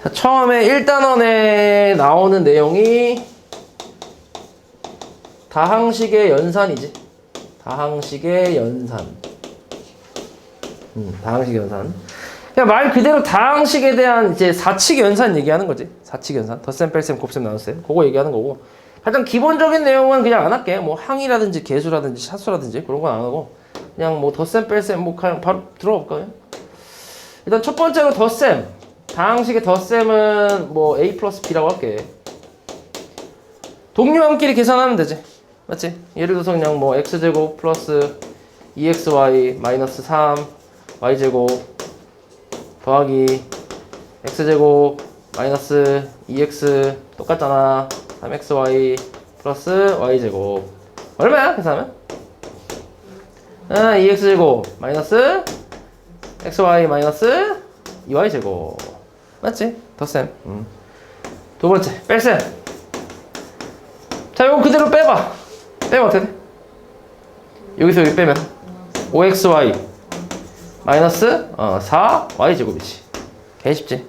자, 처음에 1단원에 나오는 내용이 다항식의 연산이지. 다항식의 연산. 다항식의 연산. 그냥 말 그대로 다항식에 대한 이제 사칙 연산 얘기하는 거지. 사칙 연산. 덧셈, 뺄셈, 곱셈, 나눗셈. 그거 얘기하는 거고. 가장 기본적인 내용은 그냥 안 할게. 뭐 항이라든지 계수라든지 샷수라든지 그런 건 안 하고. 그냥 뭐 덧셈, 뺄셈, 뭐 그냥 바로 들어가 볼까요? 일단 첫 번째로 덧셈. 다항식의 덧셈은 뭐 a 플러스 b라고 할게. 동료함끼리 계산하면 되지. 맞지? 예를 들어서 그냥 뭐 x제곱 플러스 2xy 마이너스 3 y제곱 더하기 x제곱 마이너스 2x 똑같잖아. 3xy 플러스 y제곱 얼마야? 계산하면? 2x제곱 마이너스 xy 마이너스 2y제곱 맞지? 덧셈. 두 번째 뺄셈. 자 이거 그대로 빼봐. 빼면 어떻게 돼? 여기서 여기 빼면 5xy 마이너스 4y제곱이지. 개 쉽지?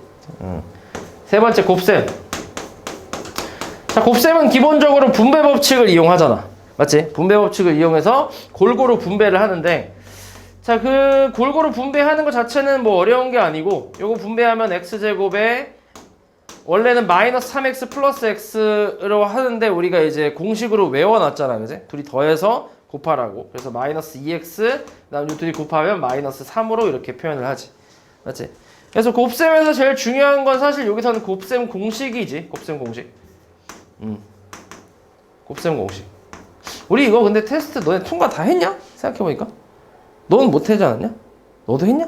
세 번째 곱셈. 자 곱셈은 기본적으로 분배 법칙을 이용하잖아. 맞지? 분배 법칙을 이용해서 골고루 분배를 하는데 자 그 골고루 분배하는 것 자체는 뭐 어려운 게 아니고 요거 분배하면 x제곱에 원래는 마이너스 3x 플러스 x로 하는데 우리가 이제 공식으로 외워놨잖아. 그지? 둘이 더해서 곱하라고. 그래서 마이너스 2x 그 다음 요 둘이 곱하면 마이너스 3으로 이렇게 표현을 하지. 맞지? 그래서 곱셈에서 제일 중요한 건 사실 여기서는 곱셈 공식이지. 곱셈 공식. 곱셈 공식. 우리 이거 근데 테스트 너네 통과 다 했냐? 생각해보니까. 너는 못하지 않았냐? 너도 했냐?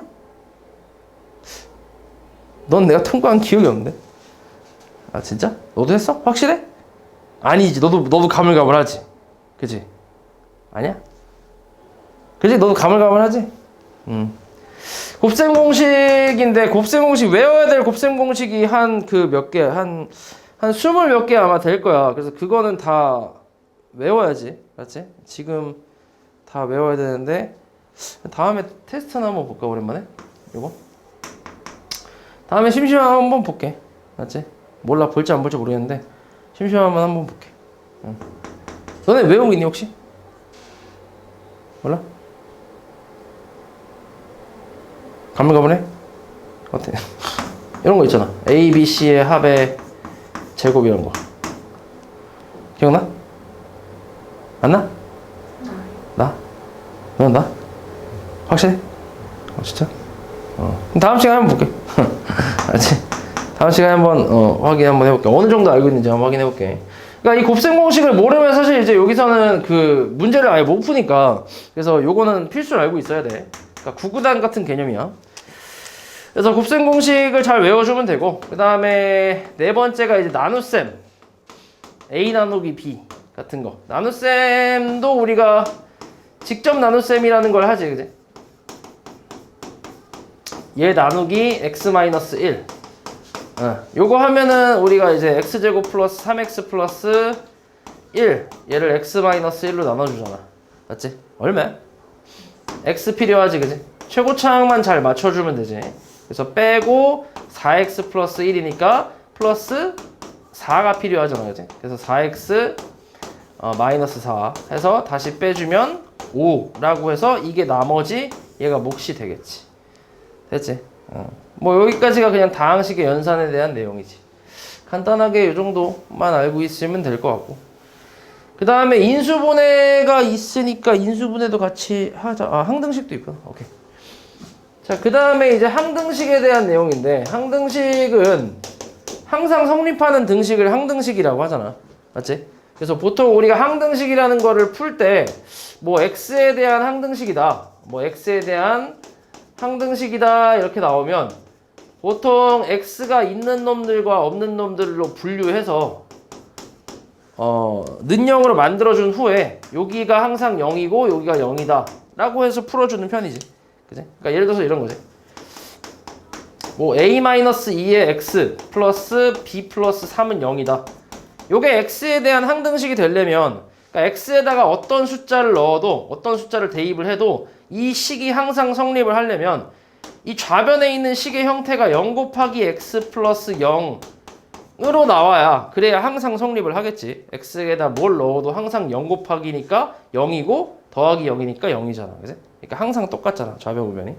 넌 내가 통과한 기억이 없는데. 아 진짜? 너도 했어? 확실해? 아니지. 너도 가물가물하지. 그치? 아니야? 그치? 너도 가물가물하지? 곱셈 공식인데 곱셈 공식 외워야 될 곱셈 공식이 한 그 몇 개, 한 20 몇 개 아마 될 거야. 그래서 그거는 다 외워야지. 맞지? 지금 다 외워야 되는데 다음에 테스트나 한번 볼까 오랜만에? 이거? 다음에 심심하면 한번 볼게. 맞지? 몰라 볼지 안 볼지 모르겠는데 심심하면 한번 볼게. 너네 외우고 있니 혹시? 몰라? 가물가물해? 어때? 이런 거 있잖아. A, B, C의 합의 제곱 이런 거 기억나? 안 나? 나? 넌 나? 확실해? 진짜? 그럼 다음 시간에 한번 볼게. 알지? 다음 시간에 한번 확인 한번 해볼게. 어느 정도 알고 있는지 한번 확인해볼게. 그러니까 이 곱셈 공식을 모르면 사실 이제 여기서는 그 문제를 아예 못 푸니까 그래서 요거는 필수로 알고 있어야 돼. 그러니까 구구단 같은 개념이야. 그래서 곱셈 공식을 잘 외워주면 되고 그 다음에 네 번째가 이제 나눗셈 A 나누기 B 같은 거. 나눗셈도 우리가 직접 나눗셈이라는 걸 하지, 그지? 얘 나누기 x-1 요거 하면은 우리가 이제 x제곱 플러스 3x 플러스 1 얘를 x-1로 나눠주잖아. 맞지? 얼마야? x 필요하지, 그지? 최고차항만 잘 맞춰주면 되지. 그래서 빼고 4x 플러스 1이니까 플러스 4가 필요하잖아, 그지? 그래서 4x 마이너스 4 해서 다시 빼주면 5라고 해서 이게 나머지 얘가 몫이 되겠지. 됐지? 뭐 여기까지가 그냥 다항식의 연산에 대한 내용이지. 간단하게 이 정도만 알고 있으면 될 것 같고 그 다음에 인수분해가 있으니까 인수분해도 같이 하자. 항등식도 있구나. 오케이. 자, 그 다음에 이제 항등식에 대한 내용인데 항등식은 항상 성립하는 등식을 항등식이라고 하잖아. 맞지? 그래서 보통 우리가 항등식이라는 거를 풀 때 뭐 x에 대한 항등식이다, 뭐 x에 대한 항등식이다 이렇게 나오면 보통 x가 있는 놈들과 없는 놈들로 분류해서 는형으로 만들어준 후에 여기가 항상 0이고 여기가 0이다 라고 해서 풀어주는 편이지. 그지? 그러니까 예를 들어서 이런 거지. 뭐 a-2의 x 플러스 b 플러스 3은 0이다. 요게 x에 대한 항등식이 되려면 그러니까 x에다가 어떤 숫자를 넣어도 어떤 숫자를 대입을 해도 이 식이 항상 성립을 하려면 이 좌변에 있는 식의 형태가 0 곱하기 x 플러스 0으로 나와야 그래야 항상 성립을 하겠지. x에다 뭘 넣어도 항상 0 곱하기니까 0이고 더하기 0이니까 0이잖아. 그지? 그러니까 항상 똑같잖아. 좌변 우변이.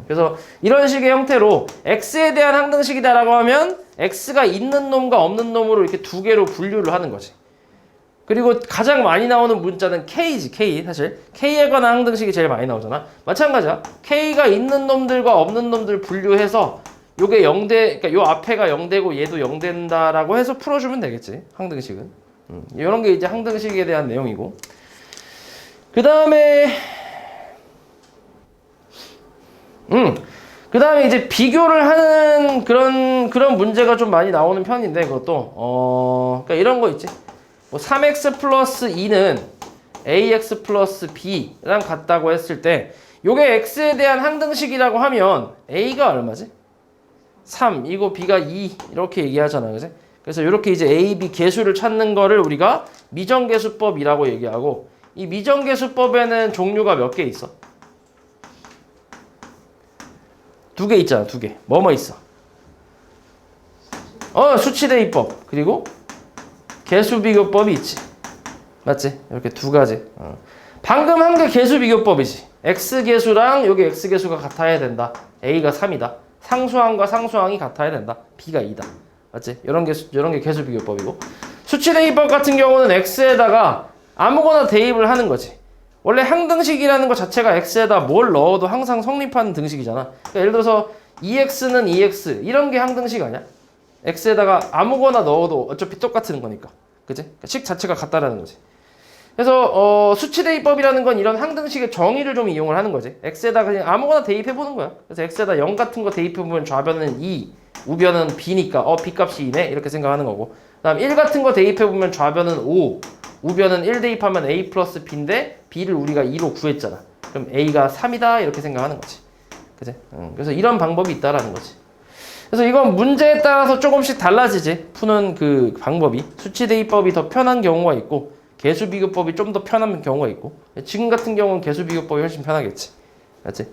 그래서 이런 식의 형태로 x에 대한 항등식이다라고 하면 x가 있는 놈과 없는 놈으로 이렇게 두 개로 분류를 하는 거지. 그리고 가장 많이 나오는 문자는 K지, K. 사실 K에 관한 항등식이 제일 많이 나오잖아. 마찬가지야. K가 있는 놈들과 없는 놈들 분류해서 요게 0대, 그러니까 요 앞에가 0되고 얘도 0된다라고 해서 풀어주면 되겠지. 항등식은. 이런 게 이제 항등식에 대한 내용이고. 그 다음에 이제 비교를 하는 그런 문제가 좀 많이 나오는 편인데, 그것도 그러니까 이런 거 있지. 뭐 3x 플러스 2는 ax 플러스 b랑 같다고 했을 때 요게 x에 대한 항등식이라고 하면 a가 얼마지? 3, 이거 b가 2 이렇게 얘기하잖아. 그지? 그래서 이렇게 이제 a, b 계수를 찾는 거를 우리가 미정계수법이라고 얘기하고, 이 미정계수법에는 종류가 몇 개 있어? 2개 있잖아. 2개. 뭐뭐 있어? 수치대입법. 그리고 계수비교법이 있지. 맞지? 이렇게 두 가지. 방금 한 게 계수비교법이지. x계수랑 여기 x계수가 같아야 된다. a가 3이다. 상수항과 상수항이 같아야 된다. b가 2다. 맞지? 이런 게 계수비교법이고, 수치대입법 같은 경우는 x에다가 아무거나 대입을 하는 거지. 원래 항등식이라는 것 자체가 x에다 뭘 넣어도 항상 성립하는 등식이잖아. 그러니까 예를 들어서 2x는 2x 이런 게 항등식 아니야? x에다가 아무거나 넣어도 어차피 똑같은 거니까. 그치? 그러니까 식 자체가 같다라는 거지. 그래서 수치대입법이라는 건 이런 항등식의 정의를 좀 이용을 하는 거지. x에다 그냥 아무거나 대입해 보는 거야. 그래서 x에다 0 같은 거 대입해 보면 좌변은 2, 우변은 b니까 b값이 2네 이렇게 생각하는 거고, 그다음 1 같은 거 대입해 보면 좌변은 5, 우변은 1 대입하면 a 플러스 b인데 b를 우리가 2로 구했잖아. 그럼 a가 3이다 이렇게 생각하는 거지. 그치? 그래서 이런 방법이 있다라는 거지. 그래서 이건 문제에 따라서 조금씩 달라지지. 푸는 그 방법이. 수치대입법이 더 편한 경우가 있고, 계수비교법이 좀 더 편한 경우가 있고, 지금 같은 경우는 계수비교법이 훨씬 편하겠지. 맞지?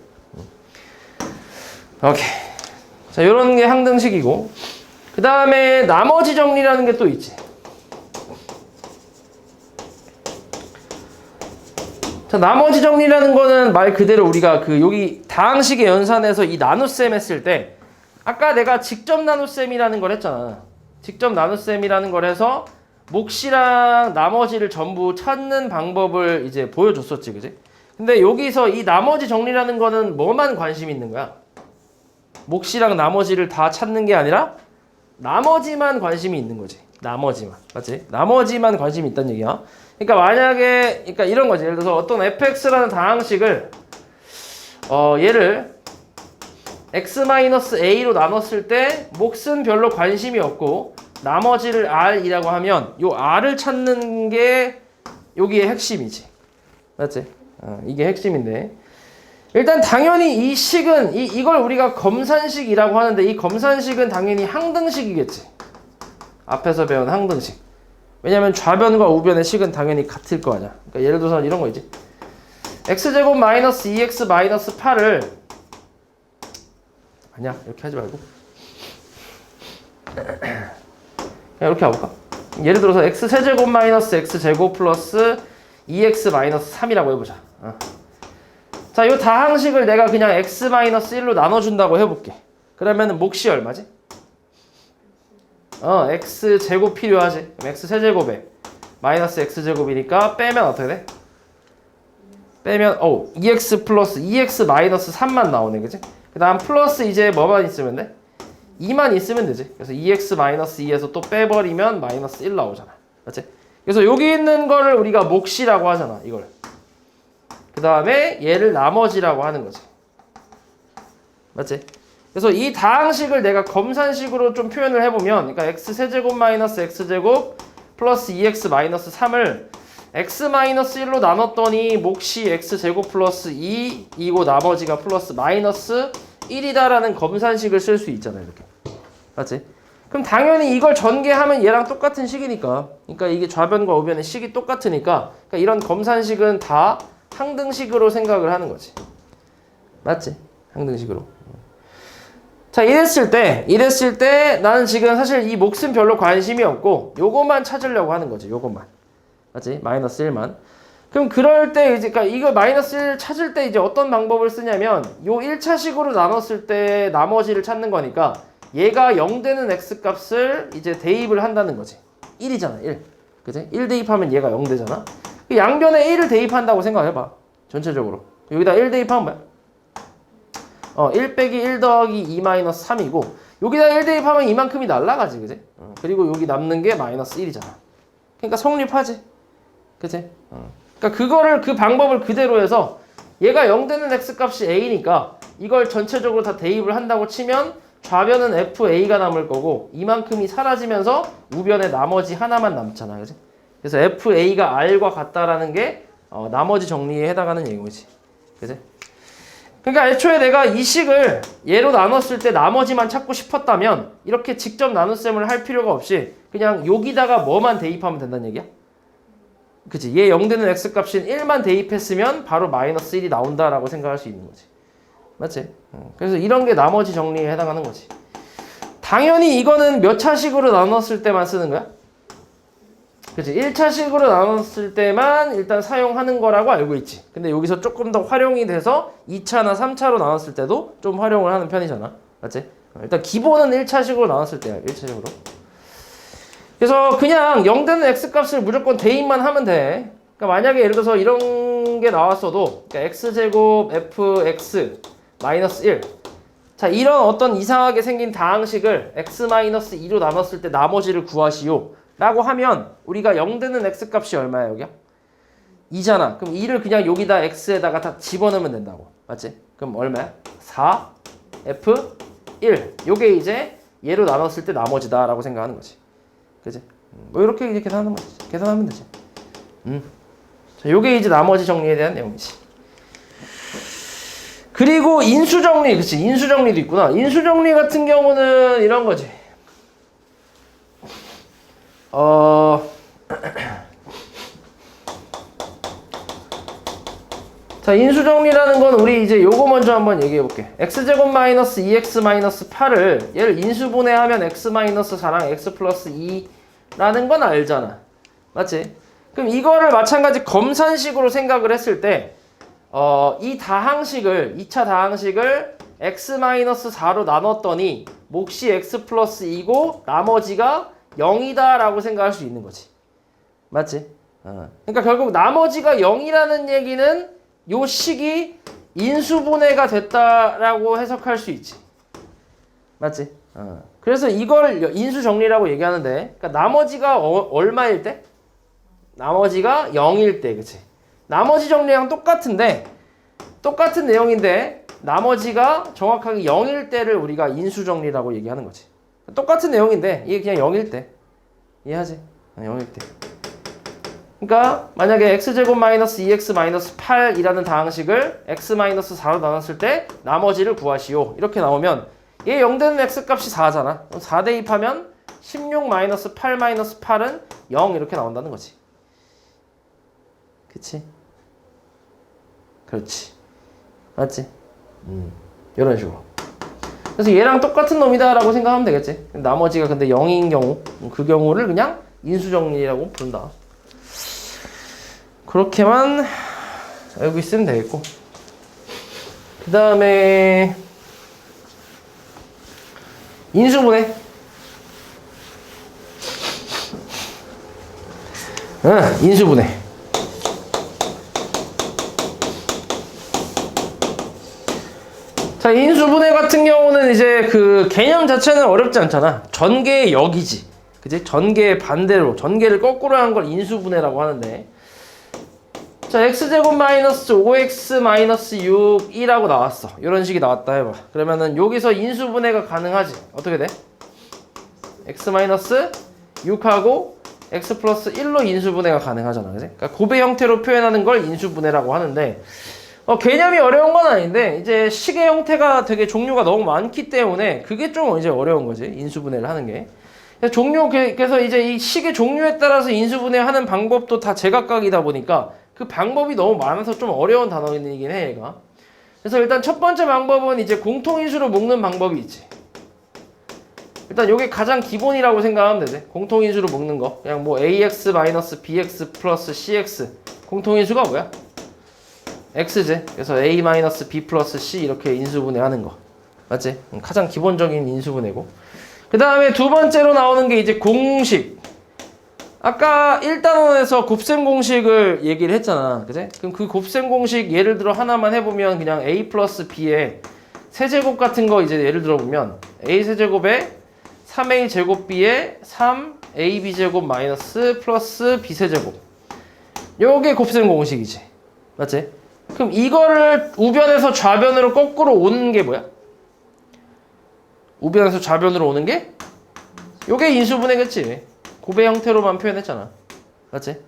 오케이. 자, 요런 게 항등식이고, 그 다음에 나머지 정리라는 게 또 있지. 자, 나머지 정리라는 거는 말 그대로 우리가 여기 다항식의 연산에서 이 나눗셈 했을 때, 아까 내가 직접 나눗셈이라는 걸 했잖아. 직접 나눗셈이라는 걸 해서 몫이랑 나머지를 전부 찾는 방법을 이제 보여줬었지, 그지? 근데 여기서 이 나머지 정리라는 거는 뭐만 관심이 있는 거야? 몫이랑 나머지를 다 찾는 게 아니라 나머지만 관심이 있는 거지. 나머지만. 맞지? 나머지만 관심이 있다는 얘기야. 그러니까 만약에, 그러니까 이런 거지. 예를 들어서 어떤 fx라는 다항식을, 얘를 x-a로 나눴을 때 몫은 별로 관심이 없고 나머지를 r이라고 하면 요 r을 찾는 게 여기의 핵심이지. 맞지? 이게 핵심인데, 일단 당연히 이 식은 이걸 우리가 검산식이라고 하는데, 이 검산식은 당연히 항등식이겠지. 앞에서 배운 항등식. 왜냐면 좌변과 우변의 식은 당연히 같을 거 아니야. 그러니까 예를 들어서 이런 거 있지. x제곱 마이너스 2x 마이너스 8을, 아니야, 이렇게 하지 말고 그냥 이렇게 해볼까? 예를 들어서 x세제곱 마이너스 x제곱 플러스 2x 마이너스 3이라고 해보자. 자, 이 다항식을 내가 그냥 x 마이너스 1로 나눠준다고 해볼게. 그러면 몫이 얼마지? x제곱 필요하지. 그럼 x세제곱에 마이너스 x제곱이니까 빼면 어떻게 돼? 빼면 2x 플러스 2x 마이너스 3만 나오네. 그치? 그 다음 플러스 이제 뭐만 있으면 돼? 2만 있으면 되지. 그래서 2x 마이너스 2에서 또 빼버리면 마이너스 1 나오잖아. 맞지? 그래서 여기 있는 거를 우리가 몫이라고 하잖아. 이걸. 그 다음에 얘를 나머지라고 하는 거지. 맞지? 그래서 이 다항식을 내가 검산식으로 좀 표현을 해보면, 그러니까 x세제곱 마이너스 x제곱 플러스 2x 마이너스 3을 x 마이너스 1로 나눴더니 몫이 x제곱 플러스 2이고 나머지가 플러스 마이너스 1이다라는 검산식을 쓸 수 있잖아요. 이렇게. 맞지? 그럼 당연히 이걸 전개하면 얘랑 똑같은 식이니까, 그러니까 이게 좌변과 우변의 식이 똑같으니까, 그러니까 이런 검산식은 다 항등식으로 생각을 하는 거지. 맞지? 항등식으로. 자, 이랬을 때 나는 지금 사실 이 몫은 별로 관심이 없고 요것만 찾으려고 하는 거지. 요것만. 맞지? 마이너스 1만. 그럼 그럴 때 이제 그러니까 이거 마이너스 1 찾을 때 이제 어떤 방법을 쓰냐면 요 1차식으로 나눴을 때 나머지를 찾는 거니까 얘가 0 되는 x 값을 이제 대입을 한다는 거지. 1이잖아, 1. 그치? 1 대입하면 얘가 0 되잖아. 양변에 1을 대입한다고 생각해봐. 전체적으로. 여기다 1 대입하면 뭐야? 1 빼기 1 더하기 2 마이너스 3이고 여기다 1 대입하면 이만큼이 날라가지, 그지? 그리고 여기 남는 게 마이너스 1이잖아. 그러니까 성립하지. 그치? 그러니까 그거를 그 방법을 그대로 해서 얘가 0 되는 x 값이 a니까 이걸 전체적으로 다 대입을 한다고 치면 좌변은 fa가 남을 거고 이만큼이 사라지면서 우변에 나머지 하나만 남잖아, 그지? 그래서 fa가 r과 같다라는 게 나머지 정리에 해당하는 얘기지, 그지? 그러니까 애초에 내가 이 식을 얘로 나눴을 때 나머지만 찾고 싶었다면 이렇게 직접 나눗셈을 할 필요가 없이 그냥 여기다가 뭐만 대입하면 된다는 얘기야? 그치? 얘 0 되는 x 값인 1만 대입했으면 바로 마이너스 1이 나온다라고 생각할 수 있는 거지. 맞지? 그래서 이런 게 나머지 정리에 해당하는 거지. 당연히 이거는 몇 차식으로 나눴을 때만 쓰는 거야? 그치? 1차식으로 나눴을 때만 일단 사용하는 거라고 알고 있지. 근데 여기서 조금 더 활용이 돼서 2차나 3차로 나눴을 때도 좀 활용을 하는 편이잖아. 맞지? 일단 기본은 1차식으로 나눴을 때야. 1차식으로. 그래서 그냥 0 되는 x 값을 무조건 대입만 하면 돼. 그러니까 만약에 예를 들어서 이런 게 나왔어도 그러니까 x제곱 fx 마이너스 1. 자, 이런 어떤 이상하게 생긴 다항식을 x-2로 나눴을 때 나머지를 구하시오 라고 하면 우리가 0 되는 x 값이 얼마야, 여기야? 2잖아. 그럼 2를 그냥 여기다 x에다가 다 집어넣으면 된다고. 맞지? 그럼 얼마야? 4 f 1. 요게 이제 얘로 나눴을 때 나머지다 라고 생각하는 거지. 그지? 뭐 이렇게 이제 계산하면 되지. 자, 요게 이제 나머지 정리에 대한 내용이지. 그리고 인수정리, 그치? 인수정리도 있구나. 인수정리 같은 경우는 이런 거지. 자, 인수정리라는 건 우리 이제 요거 먼저 한번 얘기해 볼게. x제곱 마이너스 2x 마이너스 8을 얘를 인수분해하면 x 마이너스 4랑 x 플러스 2라는 건 알잖아. 맞지? 그럼 이거를 마찬가지 검산식으로 생각을 했을 때 이 다항식을 2차 다항식을 x 마이너스 4로 나눴더니 몫이 x 플러스 2고 나머지가 0이다 라고 생각할 수 있는 거지. 맞지? 그러니까 결국 나머지가 0이라는 얘기는 요 식이 인수분해가 됐다라고 해석할 수 있지. 맞지? 그래서 이걸 인수정리라고 얘기하는데 그러니까 나머지가 얼마일 때? 나머지가 0일 때, 그치? 나머지 정리랑 똑같은데 똑같은 내용인데 나머지가 정확하게 0일 때를 우리가 인수정리라고 얘기하는 거지. 똑같은 내용인데 이게 그냥 0일 때. 이해하지? 0일 때. 그러니까 만약에 x제곱 마이너스 2x 마이너스 8이라는 다항식을 x 마이너스 4로 나눴을 때 나머지를 구하시오. 이렇게 나오면 얘 0 되는 x 값이 4잖아. 그럼 4 대입하면 16 마이너스 8 마이너스 8은 0 이렇게 나온다는 거지. 그치? 그렇지. 맞지? 이런 식으로. 그래서 얘랑 똑같은 놈이다 라고 생각하면 되겠지. 나머지가 근데 0인 경우 그 경우를 그냥 인수정리라고 부른다. 그렇게만 알고 있으면 되겠고 그 다음에 인수분해. 인수분해. 자, 인수분해 같은 경우는 이제 그 개념 자체는 어렵지 않잖아. 전개의 역이지. 그치? 전개의 반대로, 전개를 거꾸로 한 걸 인수분해라고 하는데. 자, x제곱 마이너스 5x 마이너스 6이라고 나왔어. 이런 식이 나왔다 해봐. 그러면은 여기서 인수분해가 가능하지. 어떻게 돼? x 마이너스 6하고 x 플러스 1로 인수분해가 가능하잖아. 그치? 그러니까 곱의 형태로 표현하는 걸 인수분해라고 하는데 개념이 어려운 건 아닌데 이제 식의 형태가 되게 종류가 너무 많기 때문에 그게 좀 이제 어려운 거지. 인수분해를 하는 게. 그래서 이제 이 식의 종류에 따라서 인수분해하는 방법도 다 제각각이다 보니까 그 방법이 너무 많아서 좀 어려운 단어이긴 해, 얘가. 그래서 일단 첫 번째 방법은 이제 공통인수로 묶는 방법이 있지. 일단 요게 가장 기본이라고 생각하면 되지. 공통인수로 묶는 거. 그냥 뭐 ax 마이너스 bx 플러스 cx. 공통인수가 뭐야? x지. 그래서 a 마이너스 b 플러스 c 이렇게 인수분해하는 거. 맞지? 가장 기본적인 인수분해고. 그 다음에 두 번째로 나오는 게 이제 공식. 아까 1단원에서 곱셈 공식을 얘기를 했잖아. 그지? 그럼 그 곱셈 공식 예를 들어 하나만 해보면 그냥 a 플러스 b의 세제곱 같은 거 이제 예를 들어 보면 a 세제곱에 3a 제곱 b에 3ab 제곱 마이너스 플러스 b 세제곱. 요게 곱셈 공식이지. 맞지? 그럼 이거를 우변에서 좌변으로 거꾸로 오는 게 뭐야? 우변에서 좌변으로 오는 게 요게 인수분해겠지. 곱의 형태로만 표현했잖아. 맞지?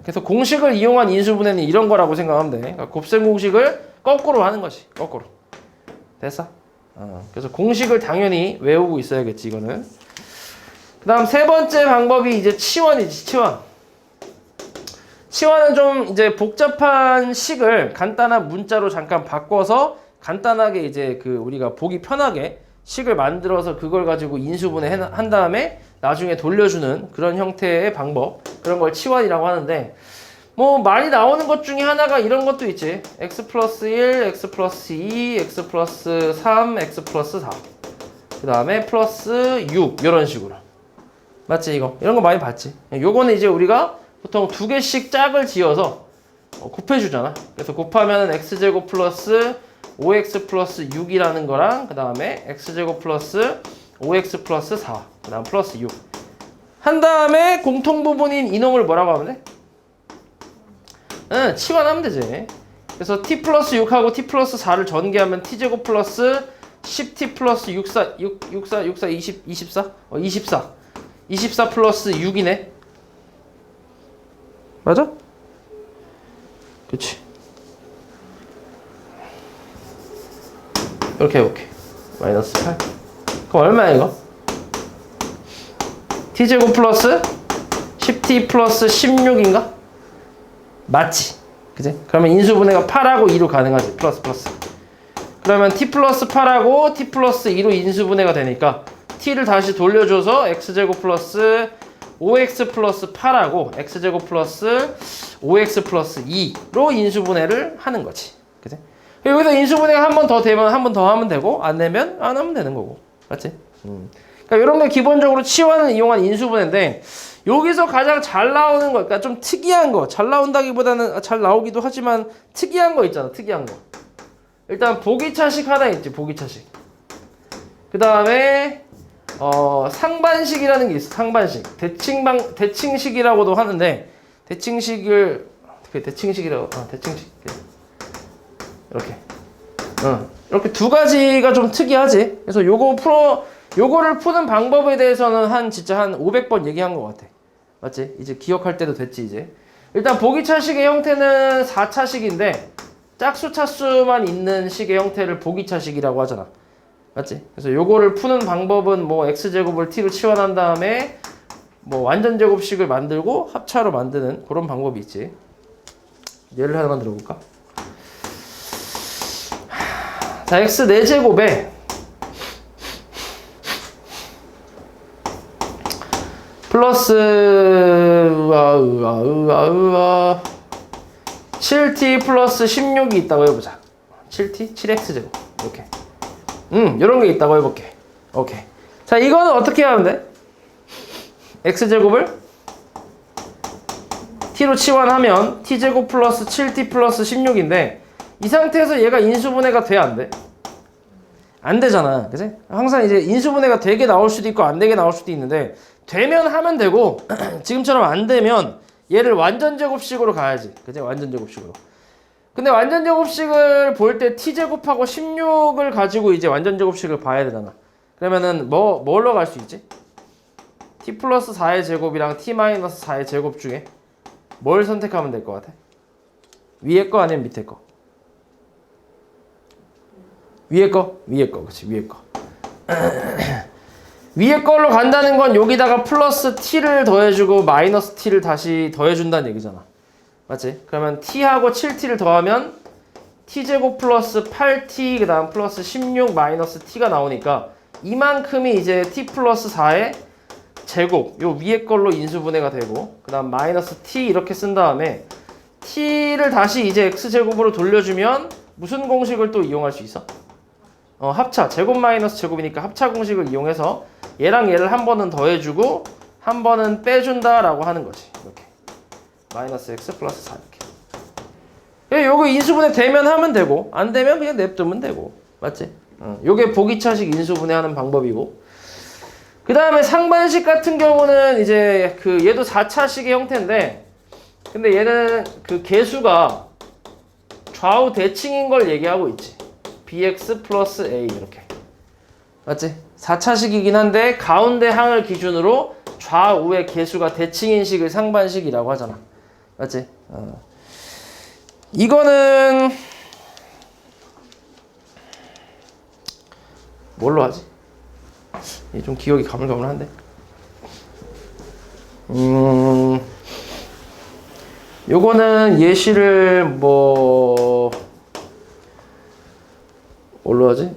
그래서 공식을 이용한 인수분해는 이런 거라고 생각하면 돼. 그러니까 곱셈 공식을 거꾸로 하는 거지. 거꾸로. 됐어? 그래서 공식을 당연히 외우고 있어야겠지, 이거는. 그 다음 세 번째 방법이 이제 치환이지, 치환. 치환은 좀 이제 복잡한 식을 간단한 문자로 잠깐 바꿔서 간단하게 이제 그 우리가 보기 편하게 식을 만들어서 그걸 가지고 인수분해 한 다음에 나중에 돌려주는 그런 형태의 방법. 그런 걸 치환이라고 하는데, 뭐 많이 나오는 것 중에 하나가 이런 것도 있지. x 플러스 1, x 플러스 2, x 플러스 3, x 플러스 4. 그 다음에 플러스 6 이런 식으로. 맞지 이거? 이런 거 많이 봤지. 요거는 이제 우리가 보통 두 개씩 짝을 지어서 곱해주잖아. 그래서 곱하면 x제곱 플러스 5x 플러스 6이라는 거랑 그 다음에 x제곱 플러스 5x 플러스 4, 그 다음 플러스 6. 한 다음에 공통 부분인 이놈을 뭐라고 하면 돼? 치환하면 되지. 그래서 t 플러스 6하고 t 플러스 4를 전개하면 t제곱 플러스 10t 플러스 64, 20, 24? 24. 24 플러스 6이네. 맞아? 그치. 이렇게 해볼게. 마이너스 8. 그럼 얼마야 이거? t제곱 플러스 10t 플러스 16인가? 맞지? 그지? 그러면 인수분해가 8하고 2로 가능하지. 플러스 플러스. 그러면 t 플러스 8하고 t 플러스 2로 인수분해가 되니까 t를 다시 돌려줘서 x제곱 플러스 5x 플러스 8하고 x제곱 플러스 5x 플러스 2로 인수분해를 하는 거지. 그지? 여기서 인수분해가 한 번 더 되면 한 번 더 하면 되고 안 되면 안 하면 되는 거고. 맞지? 그러니까 이런 게 기본적으로 치환을 이용한 인수분해인데 여기서 가장 잘 나오는 거, 그러니까 좀 특이한 거, 잘 나온다기보다는 잘 나오기도 하지만 특이한 거 있잖아, 특이한 거. 일단 보기차식 하나 있지, 보기차식. 그 다음에 상반식이라는 게 있어, 상반식. 대칭식이라고도 하는데 대칭식을 대칭식이라고, 대칭식 이렇게. 이렇게 두 가지가 좀 특이하지. 그래서 요거를 푸는 방법에 대해서는 진짜 한 500번 얘기한 것 같아. 맞지? 이제 기억할 때도 됐지, 이제. 일단 보기차식의 형태는 4차식인데, 짝수 차수만 있는 식의 형태를 보기차식이라고 하잖아. 맞지? 그래서 요거를 푸는 방법은 뭐 x제곱을 t로 치환한 다음에 뭐 완전제곱식을 만들고 합차로 만드는 그런 방법이 있지. 예를 하나만 들어볼까? 자, x 4제곱에 플러스 7t 플러스 16이 있다고 해보자. 7t? 7x제곱 이렇게 이런 게 있다고 해볼게. 오케이. 자, 이거는 어떻게 하면 돼? x제곱을 t로 치환하면 t제곱 플러스 7t 플러스 16인데 이 상태에서 얘가 인수분해가 돼, 안 돼? 안 되잖아. 그치? 항상 이제 인수분해가 되게 나올 수도 있고 안 되게 나올 수도 있는데 되면 하면 되고 지금처럼 안 되면 얘를 완전제곱식으로 가야지. 그치? 완전제곱식으로. 근데 완전제곱식을 볼 때 t제곱하고 16을 가지고 이제 완전제곱식을 봐야 되잖아. 그러면은 뭘로 갈 수 있지? t 플러스 4의 제곱이랑 t 마이너스 4의 제곱 중에 뭘 선택하면 될 것 같아? 위에 거 아니면 밑에 거? 위에 거? 위에 거. 그치, 위에 거. 위에 걸로 간다는 건 여기다가 플러스 t를 더해주고 마이너스 t를 다시 더해준다는 얘기잖아. 맞지? 그러면 t하고 7t를 더하면 t제곱 플러스 8t 그 다음 플러스 16 마이너스 t가 나오니까 이만큼이 이제 t 플러스 4의 제곱, 요 위에 걸로 인수분해가 되고, 그 다음 마이너스 t 이렇게 쓴 다음에 t를 다시 이제 x제곱으로 돌려주면 무슨 공식을 또 이용할 수 있어? 합차, 제곱 마이너스 제곱이니까 합차 공식을 이용해서 얘랑 얘를 한 번은 더해주고 한 번은 빼준다라고 하는 거지. 이렇게 마이너스 x 플러스 4 이렇게. 요거 인수분해 되면 하면 되고 안 되면 그냥 냅두면 되고, 맞지? 요게 보기차식 인수분해하는 방법이고, 그 다음에 상반식 같은 경우는 이제 그 얘도 4차식의 형태인데, 근데 얘는 그 개수가 좌우 대칭인 걸 얘기하고 있지. bx 플러스 a 이렇게. 맞지? 4차식이긴 한데 가운데 항을 기준으로 좌우의 개수가 대칭인 식을 상반식이라고 하잖아. 맞지? 이거는 뭘로 하지? 좀 기억이 가물가물한데. 요거는 예시를 뭘로 하지?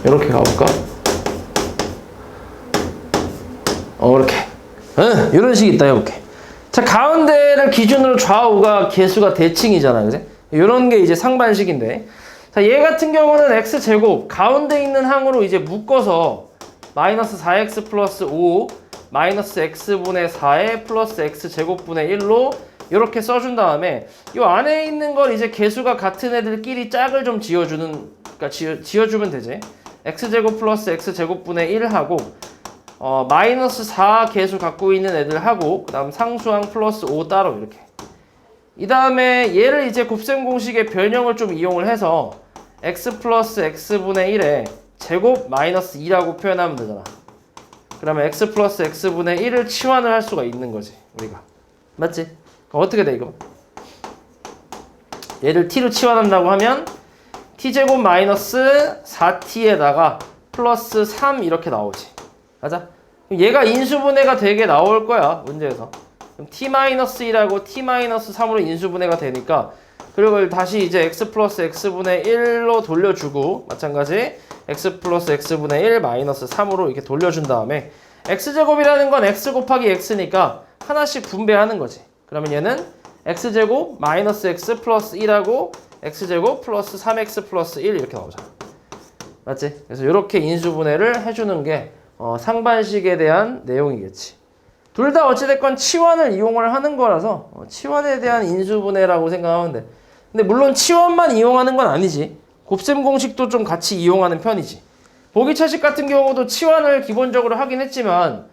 이렇게 가볼까? 이렇게. 이런 식이 있다 해볼게. 자, 가운데를 기준으로 좌우가 개수가 대칭이잖아, 그지? 이런 게 이제 상반식인데, 자, 얘 같은 경우는 x제곱 가운데 있는 항으로 이제 묶어서 마이너스 4x 플러스 5 마이너스 x분의 4에 플러스 x제곱분의 1로 이렇게 써준 다음에 이 안에 있는 걸 이제 개수가 같은 애들끼리 짝을 좀 그러니까 지어주면 되지. x제곱 플러스 x제곱분의 1하고 마이너스 4 개수 갖고 있는 애들하고, 그 다음 상수항 플러스 5 따로 이렇게. 이 다음에 얘를 이제 곱셈 공식의 변형을 좀 이용을 해서 x 플러스 x분의 1에 제곱 마이너스 2라고 표현하면 되잖아. 그러면 x 플러스 x분의 1을 치환을 할 수가 있는 거지, 우리가. 맞지? 그럼 어떻게 돼, 이거? 얘를 t로 치환한다고 하면 t제곱 마이너스 4t에다가 플러스 3 이렇게 나오지. 맞아? 얘가 인수분해가 되게 나올 거야, 문제에서. 그럼 t-1하고 t-3으로 인수분해가 되니까, 그리고 다시 이제 x 플러스 x분의 1로 돌려주고, 마찬가지 x 플러스 x분의 1 마이너스 3으로 이렇게 돌려준 다음에 x제곱이라는 건 x 곱하기 x니까 하나씩 분배하는 거지. 그러면 얘는 x제곱 마이너스 x 플러스 1하고 x제곱 플러스 3x 플러스 1 이렇게 나오잖아. 맞지? 그래서 이렇게 인수분해를 해주는 게 상반식에 대한 내용이겠지. 둘 다 어찌됐건 치환을 이용을 하는 거라서 치환에 대한 인수분해라고 생각하면 돼. 근데 물론 치환만 이용하는 건 아니지. 곱셈 공식도 좀 같이 이용하는 편이지. 보기차식 같은 경우도 치환을 기본적으로 하긴 했지만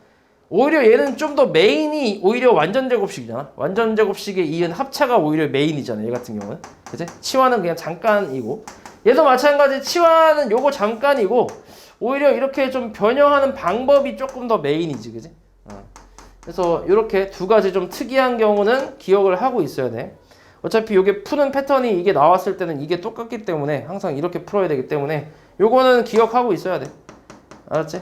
오히려 얘는 좀 더 메인이 오히려 완전제곱식이잖아. 완전제곱식에 이은 합차가 오히려 메인이잖아, 얘 같은 경우는. 그치? 치환은 그냥 잠깐이고, 얘도 마찬가지. 치환은 요거 잠깐이고 오히려 이렇게 좀 변형하는 방법이 조금 더 메인이지, 그지? 그래서 이렇게 두 가지 좀 특이한 경우는 기억을 하고 있어야 돼. 어차피 이게 푸는 패턴이 이게 나왔을 때는 이게 똑같기 때문에 항상 이렇게 풀어야 되기 때문에 요거는 기억하고 있어야 돼. 알았지?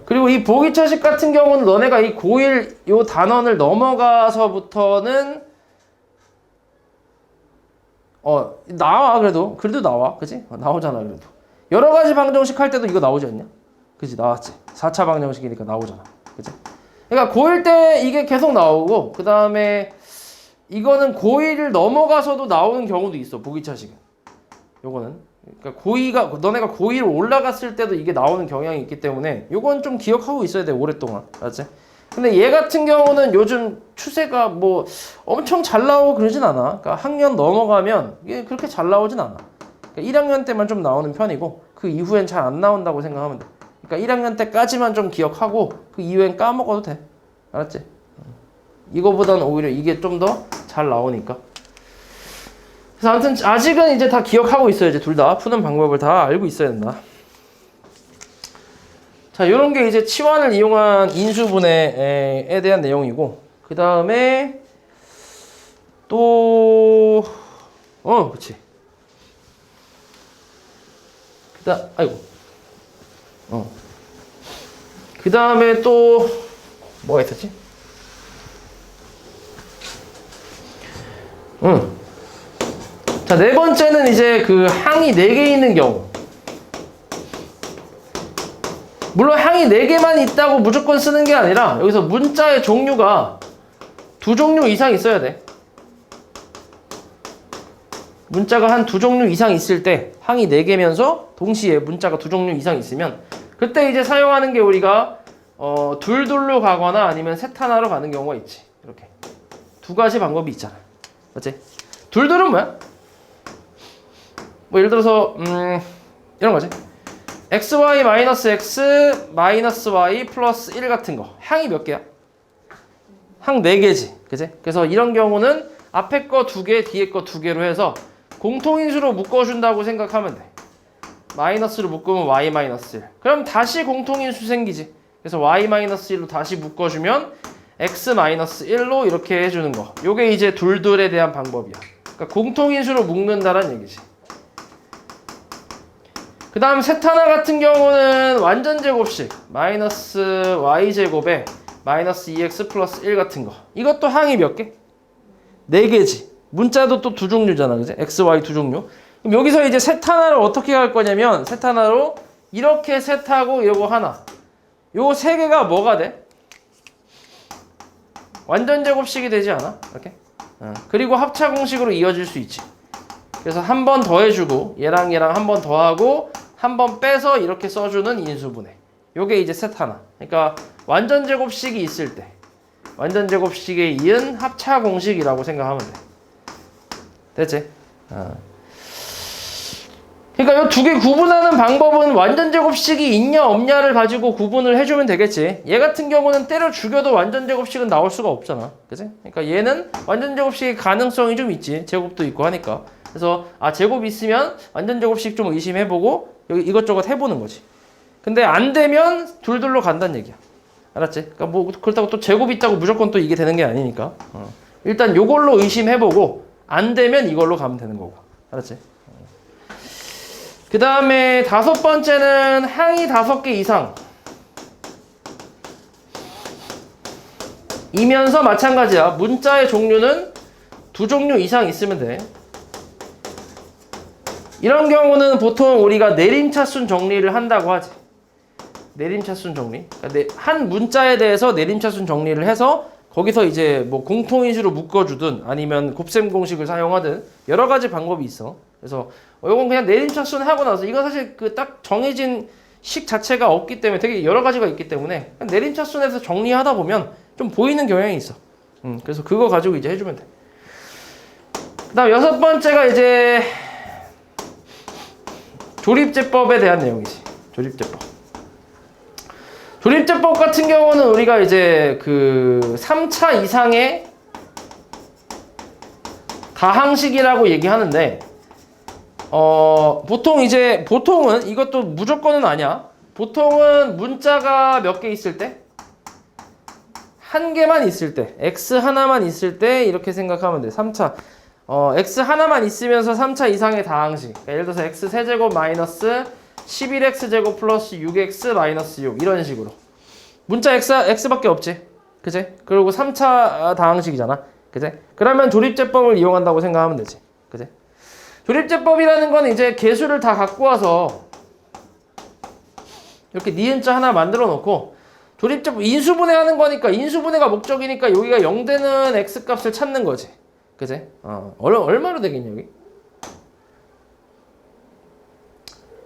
그리고 이 보기차식 같은 경우는 너네가 이 고1 요 단원을 넘어가서부터는 나와. 그래도 나와. 그지? 나오잖아. 그래도 여러 가지 방정식 할 때도 이거 나오지 않냐? 그지? 나왔지. 4차 방정식이니까 나오잖아. 그지? 그러니까 고1 때 이게 계속 나오고, 그 다음에 이거는 고1을 넘어가서도 나오는 경우도 있어, 보기차식은. 요거는. 그러니까 너네가 고1을 올라갔을 때도 이게 나오는 경향이 있기 때문에 요건 좀 기억하고 있어야 돼, 오랫동안. 알았지? 근데 얘 같은 경우는 요즘 추세가 뭐 엄청 잘 나오고 그러진 않아. 그러니까 학년 넘어가면 이게 그렇게 잘 나오진 않아. 그러니까 1학년 때만 좀 나오는 편이고 그 이후엔 잘 안 나온다고 생각하면 돼. 그러니까 1학년 때까지만 좀 기억하고 그 이후엔 까먹어도 돼. 알았지? 이거보다는 오히려 이게 좀 더 잘 나오니까. 그래서 아무튼 아직은 이제 다 기억하고 있어야지. 둘 다 푸는 방법을 다 알고 있어야 된다. 자, 요런 게 이제 치환을 이용한 인수분해에 대한 내용이고, 그 다음에 또, 그치. 그 다음에 또, 뭐가 있었지? 자, 네 번째는 이제 그 항이 4개 있는 경우. 물론 항이 4개만 있다고 무조건 쓰는 게 아니라 여기서 문자의 종류가 2종류 이상 있어야 돼. 문자가 한 2종류 이상 있을 때 항이 4개면서 동시에 문자가 2종류 이상 있으면 그때 이제 사용하는 게 우리가 둘둘로 가거나 아니면 셋 하나로 가는 경우가 있지. 이렇게 2가지 방법이 있잖아. 맞지? 둘둘은 뭐야? 뭐 예를 들어서 이런 거지. xy 마이너스 x 마이너스 y 플러스 1 같은 거. 항이 몇 개야? 항 4개지. 그치? 그래서 이런 경우는 앞에 거 2개, 뒤에 거 2개로 해서 공통인수로 묶어준다고 생각하면 돼. 마이너스로 묶으면 y 마이너스 1. 그럼 다시 공통인수 생기지. 그래서 y 마이너스 1로 다시 묶어주면 x 마이너스 1로 이렇게 해주는 거. 요게 이제 둘둘에 대한 방법이야. 그러니까 공통인수로 묶는다는 얘기지. 그 다음 셋 하나 같은 경우는 완전 제곱식 마이너스 y제곱에 마이너스 2x 플러스 1 같은 거. 이것도 항이 몇 개? 4개지. 문자도 또 2종류잖아. 그지? x, y 2종류. 그럼 여기서 이제 셋 하나를 어떻게 할 거냐면 셋 하나로 이렇게 셋하고 요거 하나. 요 3개가 뭐가 돼? 완전 제곱식이 되지 않아? 이렇게? 그리고 합차 공식으로 이어질 수 있지. 그래서 한 번 더 해주고 얘랑 얘랑 한 번 더 하고 한 번 빼서 이렇게 써주는 인수분해. 요게 이제 셋 하나. 그러니까 완전 제곱식이 있을 때 완전 제곱식에 이은 합차 공식이라고 생각하면 돼. 됐지? 그러니까 이 2개 구분하는 방법은 완전 제곱식이 있냐 없냐를 가지고 구분을 해주면 되겠지. 얘 같은 경우는 때려 죽여도 완전 제곱식은 나올 수가 없잖아. 그치? 그러니까 얘는 완전 제곱식의 가능성이 좀 있지. 제곱도 있고 하니까. 그래서 제곱 있으면 완전 제곱식 좀 의심해보고 여기 이것저것 해보는 거지. 근데 안 되면 둘둘로 간다는 얘기야. 알았지? 그러니까 뭐 그렇다고 또 제곱 있다고 무조건 또 이게 되는 게 아니니까. 일단 요걸로 의심해보고 안 되면 이걸로 가면 되는 거고. 알았지? 그 다음에 5번째는 항이 5개 이상 이면서 마찬가지야. 문자의 종류는 2종류 이상 있으면 돼. 이런 경우는 보통 우리가 내림차순 정리를 한다고 하지. 내림차순 정리. 그러니까 한 문자에 대해서 내림차순 정리를 해서 거기서 이제 뭐 공통인수로 묶어주든 아니면 곱셈 공식을 사용하든 여러 가지 방법이 있어. 그래서 이건 그냥 내림차순 하고 나서 이건 사실 그 딱 정해진 식 자체가 없기 때문에 되게 여러 가지가 있기 때문에 내림차순에서 정리하다 보면 좀 보이는 경향이 있어. 그래서 그거 가지고 이제 해주면 돼. 그 다음 6번째가 이제 조립제법에 대한 내용이지. 조립제법. 조립제법 같은 경우는 우리가 이제 그 3차 이상의 다항식이라고 얘기하는데 보통은 이것도 무조건은 아니야. 보통은 문자가 몇 개 있을 때? 한 개만 있을 때, x 하나만 있을 때 이렇게 생각하면 돼. 3차. x 하나만 있으면서 3차 이상의 다항식. 그러니까 예를 들어서 x 세제곱 마이너스 11x제곱 플러스 6x 마이너스 6 이런 식으로. 문자 x밖에 없지. 그치? 그리고 3차 다항식이잖아. 그치? 그러면 조립제법을 이용한다고 생각하면 되지. 그치? 조립제법이라는 건 이제 개수를 다 갖고 와서 이렇게 니은자 하나 만들어 놓고 조립제법 인수분해하는 거니까 인수분해가 목적이니까 여기가 0 되는 x 값을 찾는 거지. 그치? 얼마로 되겠냐 여기?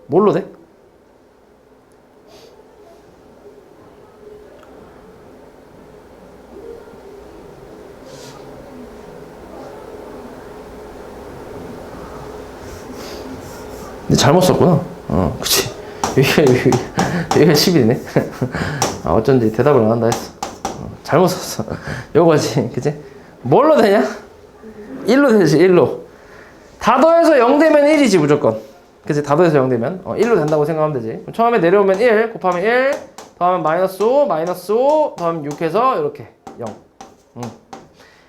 뭘로 돼? 근데 잘못 썼구나. 그치. 여기가 10이네. 어쩐지 대답을 안 한다 했어. 잘못 썼어. 요거지. 그치? 뭘로 되냐? 1로 되지, 1로. 다 더해서 0 되면 1이지, 무조건. 그치? 다 더해서 0 되면. 1로 된다고 생각하면 되지. 처음에 내려오면 1, 곱하면 1, 더하면 마이너스 5, 마이너스 5, 더하면 6 해서 이렇게 0.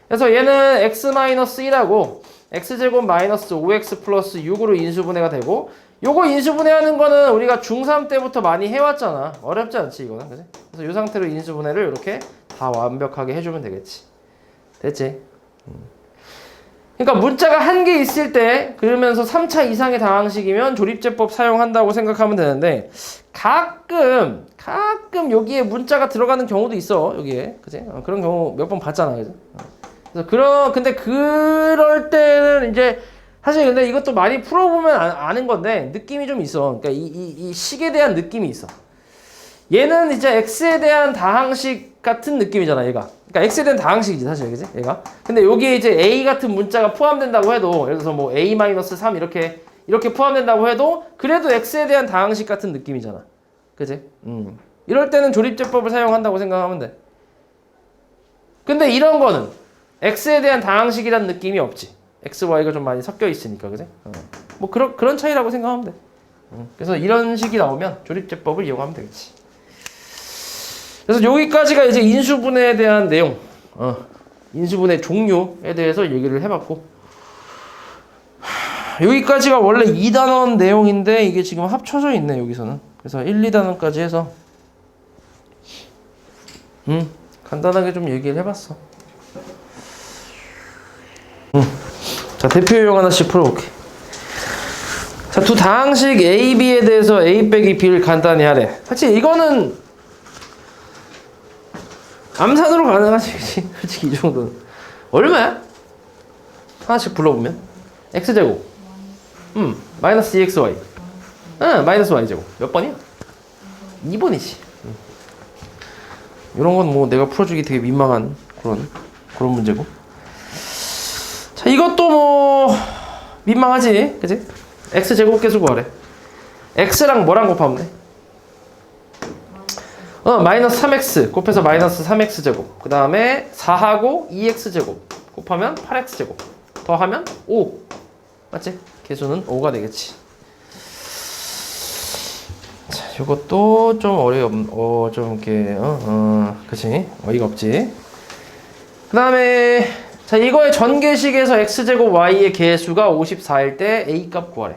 그래서 얘는 x-1하고 x제곱 마이너스 5x 플러스 6으로 인수분해가 되고, 요거 인수분해하는 거는 우리가 중3 때부터 많이 해왔잖아. 어렵지 않지 이거는, 그치? 그래서 이 상태로 인수분해를 이렇게 다 완벽하게 해주면 되겠지. 됐지? 그러니까 문자가 한 개 있을 때 그러면서 3차 이상의 다항식이면 조립제법 사용한다고 생각하면 되는데, 가끔 여기에 문자가 들어가는 경우도 있어. 여기에, 그치? 그런 경우 몇 번 봤잖아, 그치? 그래서 근데 그럴 때는 이제 사실 근데 이것도 많이 풀어보면 아는 건데 느낌이 좀 있어. 그러니까 이 식에 대한 느낌이 있어. 얘는 이제 x에 대한 다항식 같은 느낌이잖아, 얘가. 그러니까 x에 대한 다항식이지 사실, 그지? 얘가. 근데 여기에 이제 a 같은 문자가 포함된다고 해도, 예를 들어서 뭐 a-3 이렇게 포함된다고 해도 그래도 x에 대한 다항식 같은 느낌이잖아, 그지? 이럴 때는 조립제법을 사용한다고 생각하면 돼. 근데 이런 거는 x에 대한 다항식이라는 느낌이 없지. x, y가 좀 많이 섞여 있으니까, 그지? 뭐 그런 차이라고 생각하면 돼. 그래서 이런 식이 나오면 조립제법을 이용하면 되겠지. 그래서 여기까지가 이제 인수분해에 대한 내용, 인수분해 종류에 대해서 얘기를 해봤고, 여기까지가 원래 2단원 내용인데 이게 지금 합쳐져 있네, 여기서는. 그래서 1, 2단원까지 해서 간단하게 좀 얘기를 해봤어. 자, 대표 유형 하나씩 풀어볼게. 자, 두 다항식 A, B에 대해서 A 빼기 B를 간단히 하래. 사실 이거는 암산으로 가능하지, 그치? 솔직히 이 정도는. 얼마야? 하나씩 불러보면 x제곱 마이너스 2xy 마이너스 y제곱 몇 번이야? 2번이지. 이런 건 뭐 내가 풀어주기 되게 민망한 그런 문제고. 자, 이것도 뭐 민망하지, 그치? x제곱 계수 구하래. x랑 뭐랑 곱하면 돼? 마이너스 3x 곱해서 마이너스 3x제곱, 그 다음에 4하고 2x제곱 곱하면 8x제곱 더하면 5. 맞지? 개수는 5가 되겠지. 자, 요것도 좀 좀 이렇게 그치? 어이가 없지. 그 다음에 자, 이거의 전개식에서 x제곱 y의 개수가 54일 때 a 값 구하래.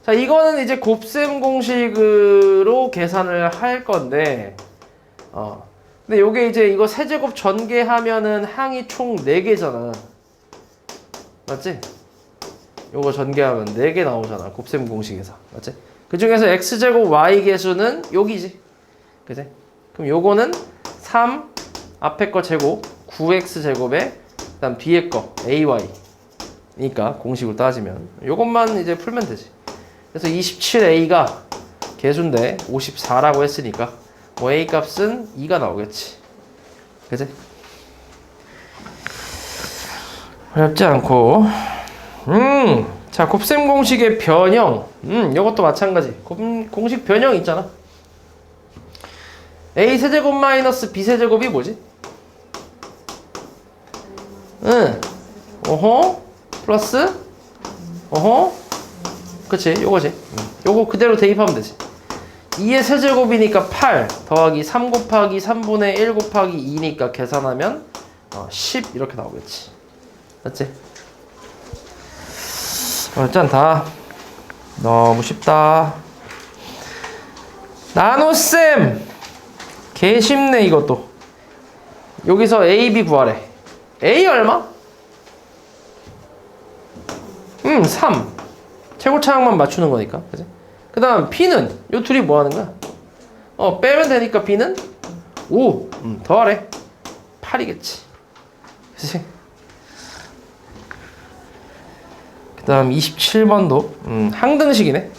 자, 이거는 이제 곱셈 공식으로 계산을 할 건데, 근데 요게 이제 이거 세제곱 전개하면은 항이 총 4개잖아. 맞지? 요거 전개하면 4개 나오잖아, 곱셈 공식에서. 맞지? 그 중에서 x제곱 y 개수는 여기지. 그지? 그럼 요거는 3, 앞에 거 제곱, 9x 제곱에, 그 다음 뒤에 거, ay. 니까 공식으로 따지면. 요것만 이제 풀면 되지. 그래서 27a가 개수인데 54라고 했으니까, 뭐 a 값은 2가 나오겠지. 그지? 어렵지 않고. 자, 곱셈 공식의 변형. 이것도 마찬가지. 공식 변형 있잖아. a 세제곱 마이너스 b 세제곱이 뭐지? 플러스 그치, 요거지. 요거 그대로 대입하면 되지. 2의 세제곱이니까 8 더하기 3 곱하기 3분의 1 곱하기 2니까 계산하면 10 이렇게 나오겠지. 맞지? 어렵지 않다. 너무 쉽다. 나눗셈 개 쉽네. 이것도 여기서 A, B 구하래. A 얼마? 3 최고차항만 맞추는 거니까. 그치? 그 다음 B는 요 둘이 뭐 하는 거야? 빼면 되니까 B는 5 더하래. 8이겠지. 그치? 그 다음 27번도 항등식이네.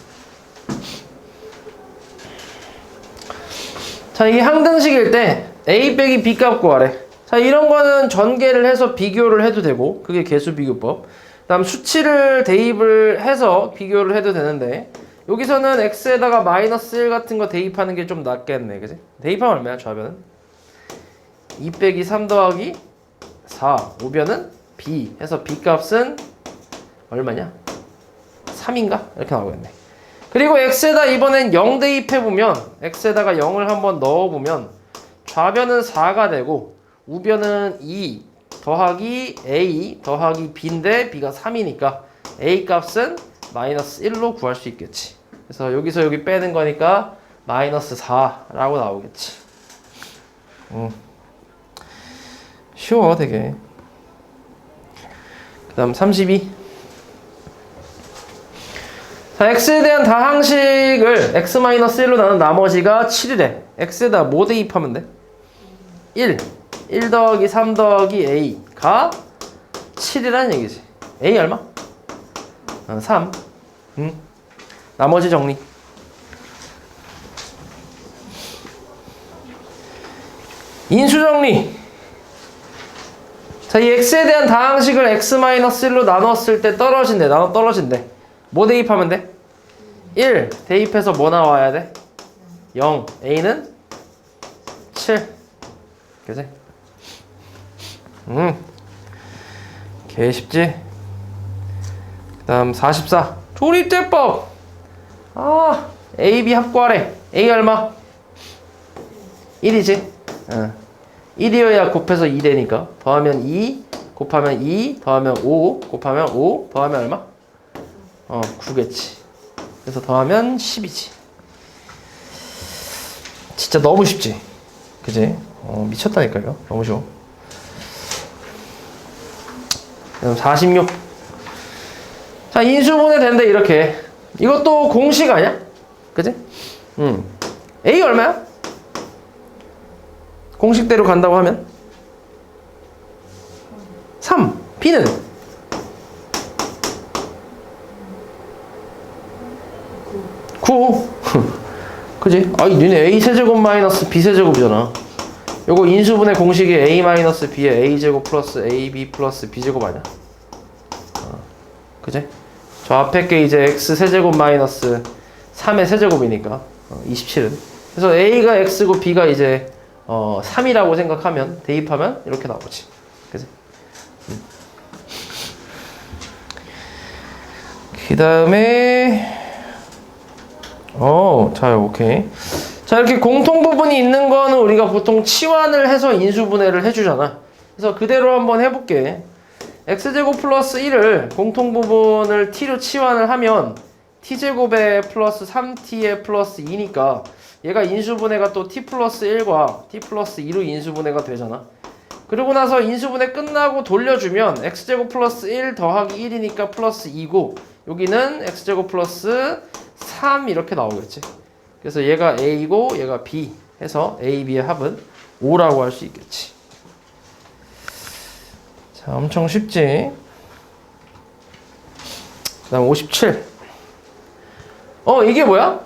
자, 이게 항등식일 때 A 빼기 B 값 구하래. 자, 이런 거는 전개를 해서 비교를 해도 되고, 그게 개수비교법. 그 다음 수치를 대입을 해서 비교를 해도 되는데, 여기서는 x에다가 마이너스 1 같은 거 대입하는 게 좀 낫겠네. 그지? 대입하면 얼마야, 좌변은? 2 빼기 3 더하기 4. 우변은 b 해서 b 값은 얼마냐? 3인가? 이렇게 나오겠네. 그리고 x에다 이번엔 0 대입해보면 x에다가 0을 한번 넣어보면 좌변은 4가 되고 우변은 2 더하기 a 더하기 b인데 b가 3이니까 a 값은 마이너스 1로 구할 수 있겠지. 그래서 여기서 여기 빼는 거니까 마이너스 4라고 나오겠지. 쉬워 되게. 그 다음 32. 자, x에 대한 다항식을 x-1로 나눈 나머지가 7이래. x에다 뭐 대입하면 돼? 1 더하기 3 더하기 a가 7이라는 얘기지. a 얼마? 3. 나머지 정리. 인수 정리. 자, 이 x에 대한 다항식을 x-1로 나눴을 때 떨어진대. 떨어진대. 뭐 대입하면 돼? 1 대입해서 뭐 나와야 돼? 0. a는 7. 그치? 개 쉽지? 그 다음 44. 조립제법. A, B 합구하래. A 얼마? 1이지? 1이어야 곱해서 2 되니까 더하면 2 곱하면 2 더하면 5 곱하면 5 더하면 얼마? 9겠지. 그래서 더하면 10이지. 진짜 너무 쉽지? 그지? 미쳤다니까요. 너무 쉬워. 그럼 46. 자, 인수분해 된대 이렇게. 이것도 공식 아니야? 그지? A 얼마야? 공식대로 간다고 하면 3. B는 그지? 니네 A 세제곱 마이너스 B 세제곱이잖아. 요거 인수분해 공식이 A 마이너스 B에 A 제곱 플러스 AB 플러스 B 제곱 아니야? 그지? 저 앞에 게 이제 X 세제곱 마이너스 3의 세제곱이니까 27은. 그래서 A가 X고 B가 이제 3이라고 생각하면 대입하면 이렇게 나오지. 그지? 그 다음에 자, 오케이. 자, 이렇게 공통 부분이 있는 거는 우리가 보통 치환을 해서 인수분해를 해주잖아. 그래서 그대로 한번 해볼게. x제곱 플러스 1을 공통 부분을 t로 치환을 하면 t제곱에 플러스 3t에 플러스 2니까 얘가 인수분해가 또 t 플러스 1과 t 플러스 2로 인수분해가 되잖아. 그러고 나서 인수분해 끝나고 돌려주면 x제곱 플러스 1 더하기 1이니까 플러스 2고 여기는 x제곱 플러스 3 이렇게 나오겠지. 그래서 얘가 a고 얘가 b 해서 a, b의 합은 5라고 할 수 있겠지. 자, 엄청 쉽지. 그 다음 57. 이게 뭐야?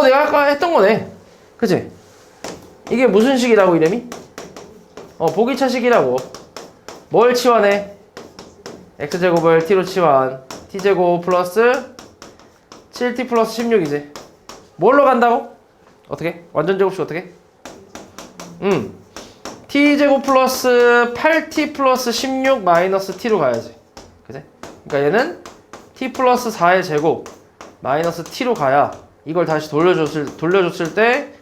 내가 아까 했던 거네. 그치? 이게 무슨 식이라고 이름이? 보기차식이라고. 뭘 치환해? x제곱을 t로 치환. t제곱 플러스 7t 플러스 16이지. 뭘로 간다고? 어떻게? 완전 제곱식 어떻게? t제곱 플러스 8t 플러스 16 마이너스 t로 가야지. 그치? 그러니까 얘는 t 플러스 4의 제곱 마이너스 t로 가야 이걸 다시 돌려줬을 때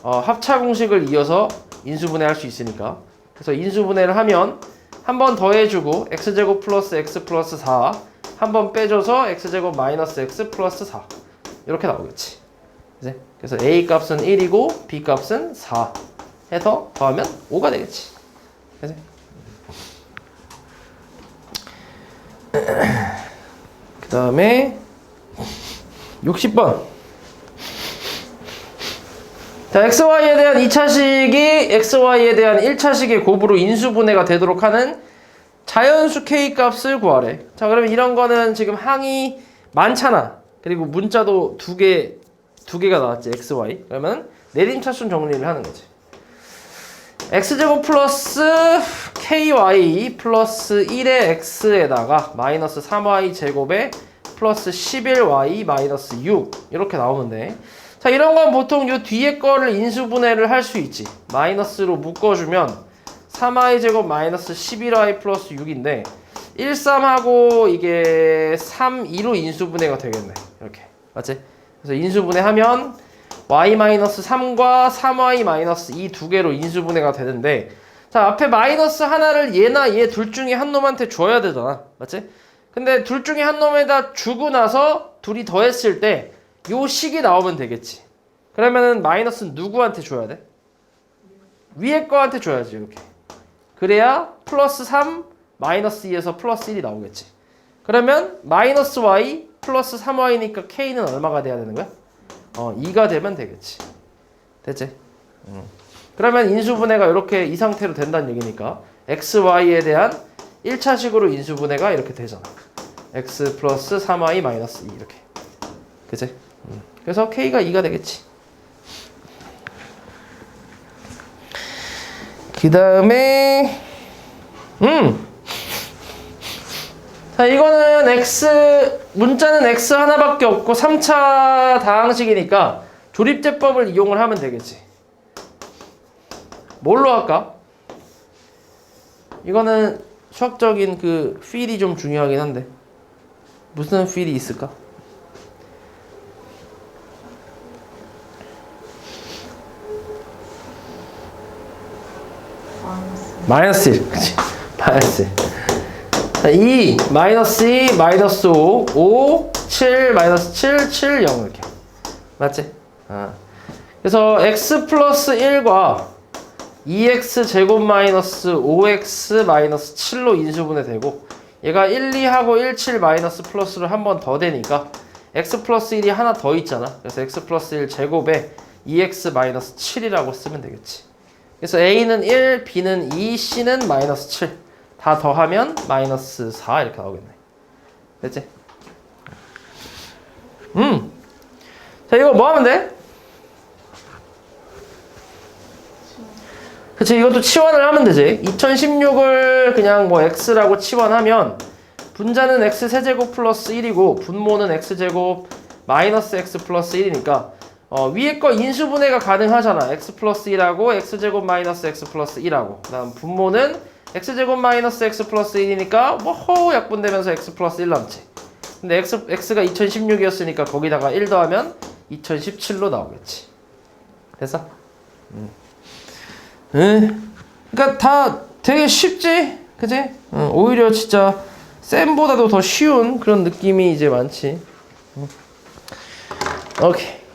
합차 공식을 이어서 인수분해 할 수 있으니까. 그래서 인수분해를 하면 한 번 더해주고 x제곱 플러스 x 플러스 4 한 번 빼줘서 x제곱 마이너스 x 플러스 4 이렇게 나오겠지. 그치? 그래서 a 값은 1이고 b 값은 4 해서 더하면 5가 되겠지. 그치? 그 다음에 60번. 자, xy에 대한 2차식이 xy에 대한 1차식의 곱으로 인수분해가 되도록 하는 자연수 k 값을 구하래. 자, 그러면 이런 거는 지금 항이 많잖아. 그리고 문자도 두 개가 나왔지. xy. 그러면 내림차순 정리를 하는 거지. x제곱 플러스 ky 플러스 1의 x에다가 마이너스 3y 제곱에 플러스 11y 마이너스 6 이렇게 나오면 돼. 자, 이런 건 보통 요 뒤에 거를 인수분해를 할 수 있지. 마이너스로 묶어주면 3y 제곱 마이너스 11y 플러스 6인데 1, 3하고 이게 3, 2로 인수분해가 되겠네. 이렇게. 맞지? 그래서 인수분해하면 y-3과 3y- 이 두 개로 인수분해가 되는데, 자, 앞에 마이너스 하나를 얘나 얘 둘 중에 한 놈한테 줘야 되잖아. 맞지? 근데 둘 중에 한 놈에다 주고 나서 둘이 더했을 때 요 식이 나오면 되겠지. 그러면은 마이너스는 누구한테 줘야 돼? 위에 거한테 줘야지, 이렇게. 그래야 플러스 3, 마이너스 2에서 플러스 1이 나오겠지. 그러면 마이너스 y 플러스 3y니까 k는 얼마가 돼야 되는 거야? 2가 되면 되겠지. 됐지? 그러면 인수분해가 이렇게 이 상태로 된다는 얘기니까 x, y에 대한 1차식으로 인수분해가 이렇게 되잖아. x 플러스 3y 마이너스 2 이렇게. 그치? 그래서 k가 2가 되겠지. 그 다음에 자, 이거는 x, 문자는 x 하나밖에 없고 3차 다항식이니까 조립제법을 이용을 하면 되겠지. 뭘로 할까? 이거는 수학적인 그 필이 좀 중요하긴 한데 무슨 필이 있을까? 마이너스 1. 그치? 마이너스 1. 자, 2, 마이너스 2, 마이너스 5, 5, 7, 마이너스 7, 7, 0 이렇게. 맞지? 그래서 x 플러스 1과 2x 제곱 마이너스 5x 마이너스 7로 인수분해 되고 얘가 1, 2하고 1, 7 마이너스 플러스로 한 번 더 되니까 x 플러스 1이 하나 더 있잖아. 그래서 x 플러스 1 제곱에 2x 마이너스 7이라고 쓰면 되겠지. 그래서 a는 1, b는 2, c는 마이너스 7 다 더하면 마이너스 4 이렇게 나오겠네. 됐지? 자, 이거 뭐 하면 돼? 그치, 이것도 치환을 하면 되지. 2016을 그냥 뭐 x라고 치환하면 분자는 x 세제곱 플러스 1이고 분모는 x제곱 마이너스 x 플러스 1이니까 위에 거 인수분해가 가능하잖아. x 플러스 1하고 x제곱 마이너스 x 플러스 1하고 그 다음 분모는 x제곱 마이너스 x 플러스 1이니까 뭐 허우 약분되면서 x 플러스 1 남지. 근데 x가 2016이었으니까 거기다가 1 더하면 2017로 나오겠지. 됐어? 그러니까 다 되게 쉽지? 그지? 오히려 진짜 쌤보다도 더 쉬운 그런 느낌이 이제 많지. 오케이.